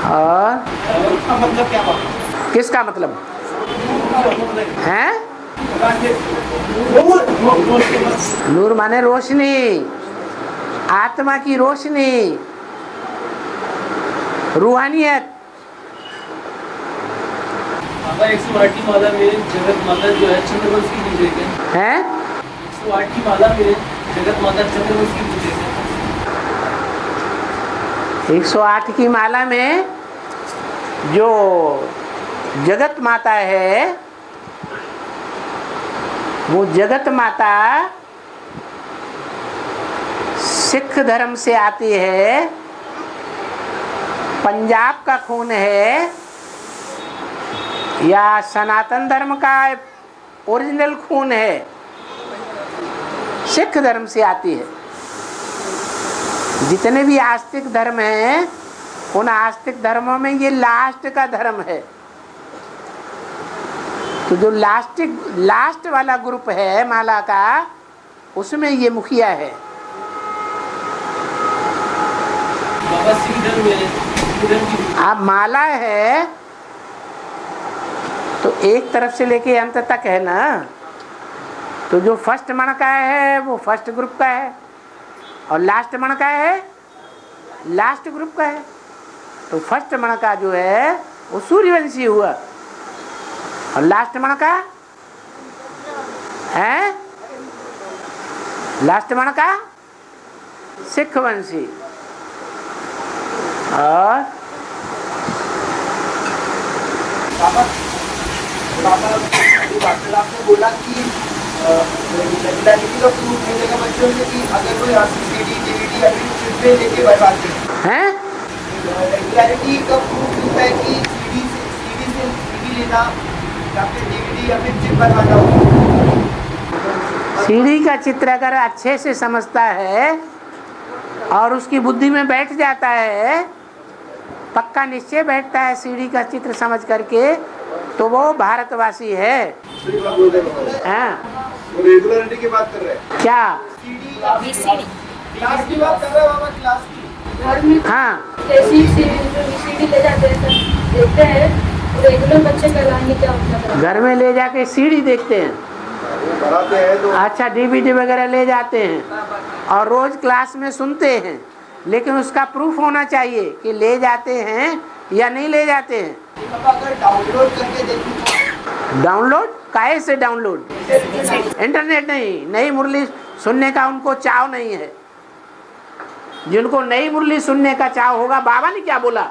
और मतलब क्या बात? किसका मतलब है? नूर माने रोशनी, आत्मा की रोशनी, रूहानियत। 108 माला में जगत माता जो है चंद्रवंश की पूजा है। 108 माला में जगत माता चंद्रवंश की पूजा है। 108 की माला में जो जगत माता है, वो जगत माता सिख धर्म से आती है, पंजाब का खून है, या सनातन धर्म का ओरिजिनल खून है, सिख धर्म से आती है। जितने भी आस्तिक धर्म हैं, उन आस्तिक धर्मों में ये लास्ट का धर्म है। तो जो लास्ट वाला ग्रुप है माला का, उसमें ये मुखिया है। अब माला है तो एक तरफ से लेके अंत तक है ना। तो जो फर्स्ट मणका है वो फर्स्ट ग्रुप का है, और लास्ट मणका है लास्ट ग्रुप का है। तो फर्स्ट मणका जो है वो सूर्यवंशी हुआ, और लास्ट मणका है, लास्ट मणका सिख वंशी। और आपने बोला कि रेगुलरिटी का प्रूफ देने का मतलब है कि अगर कोई सीडी डीवीडी या फिर लेके बनवाते हैं, रेगुलरिटी का प्रूफ होता है कि सीडी लेना या फिर डीवीडी या फिर चिप बनवाना हो। सीढ़ी का चित्र अगर अच्छे से समझता है और उसकी बुद्धि में बैठ जाता है, पक्का निश्चय बैठता है सीढ़ी का चित्र समझ करके, तो वो भारतवासी है। रेगुलरिटी की बात कर रहे हैं क्या? क्लास की बात कर रहे हो? क्लास की। हाँ, सीढ़ी ले जाते हैं, देखते हैं रेगुलर बच्चे कहलाएंगे क्या होता है। घर में ले जाके सीढ़ी देखते हैं, अच्छा डीवीडी वगैरह ले जाते हैं और रोज क्लास में सुनते हैं, लेकिन उसका प्रूफ होना चाहिए कि ले जाते हैं या नहीं ले जाते हैं। अगर डाउनलोड करके देखो, डाउनलोड काहे से डाउनलोड? इंटरनेट नहीं, नई मुरली सुनने का उनको चाव नहीं है। जिनको नई मुरली सुनने का चाव होगा, बाबा ने क्या बोला,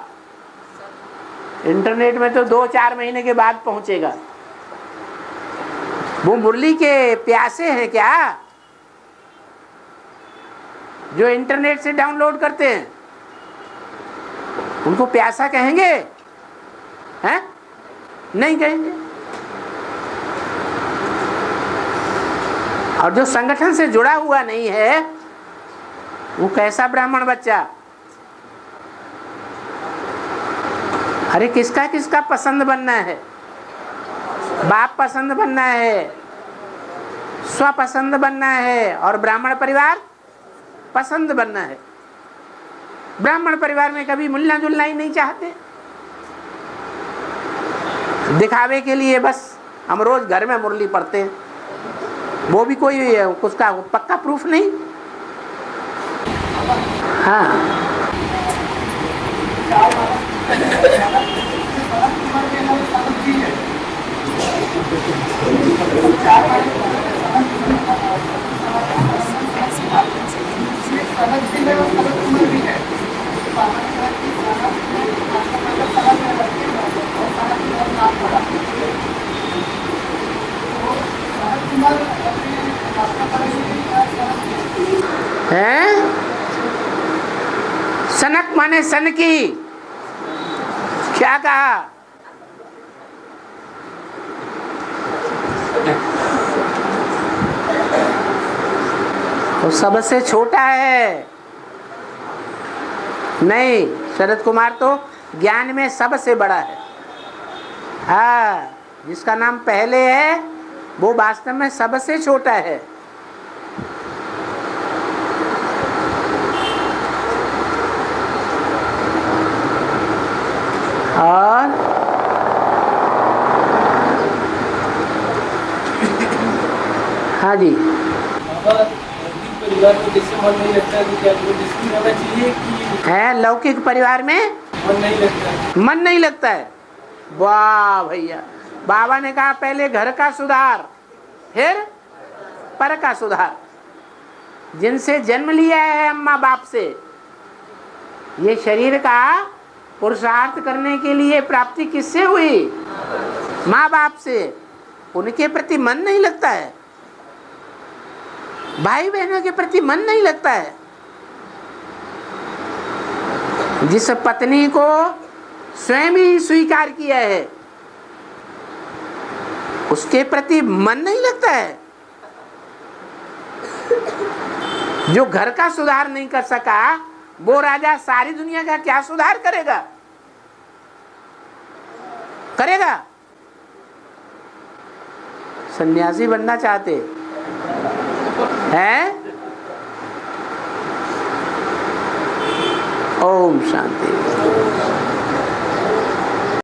इंटरनेट में तो 2-4 महीने के बाद पहुंचेगा। वो मुरली के प्यासे हैं क्या जो इंटरनेट से डाउनलोड करते हैं? उनको प्यासा कहेंगे? हैं? नहीं कहेंगे। और जो संगठन से जुड़ा हुआ नहीं है, वो कैसा ब्राह्मण बच्चा? अरे किसका किसका पसंद बनना है? बाप पसंद बनना है, स्वपसंद बनना है, और ब्राह्मण परिवार पसंद बनना है। ब्राह्मण परिवार में कभी मिलना जुलना ही नहीं चाहते, दिखावे के लिए बस हम रोज घर में मुरली पढ़ते हैं, वो भी कोई उसका पक्का प्रूफ नहीं। हाँ हैं? सनक माने सन की, क्या कहा? वो सबसे छोटा है। नहीं, शरद कुमार तो ज्ञान में सबसे बड़ा है। हाँ, जिसका नाम पहले है वो वास्तव में सबसे छोटा है। और हाँ जी, परिवार में जैसे मन नहीं लगता है तो क्या डिसिप्लिन होना चाहिए कि है? लौकिक परिवार में मन नहीं लगता है? मन नहीं लगता है। वाह भैया, बाबा ने कहा पहले घर का सुधार, फिर पर का सुधार। जिनसे जन्म लिया है अम्मा बाप से, ये शरीर का पुरुषार्थ करने के लिए प्राप्ति किससे हुई? माँ बाप से। उनके प्रति मन नहीं लगता है, भाई बहनों के प्रति मन नहीं लगता है। जिस पत्नी को स्वयं ही स्वीकार किया है उसके प्रति मन नहीं लगता है। जो घर का सुधार नहीं कर सका वो राजा सारी दुनिया का क्या सुधार करेगा? करेगा? सन्यासी बनना चाहते हैं? ओम शांति।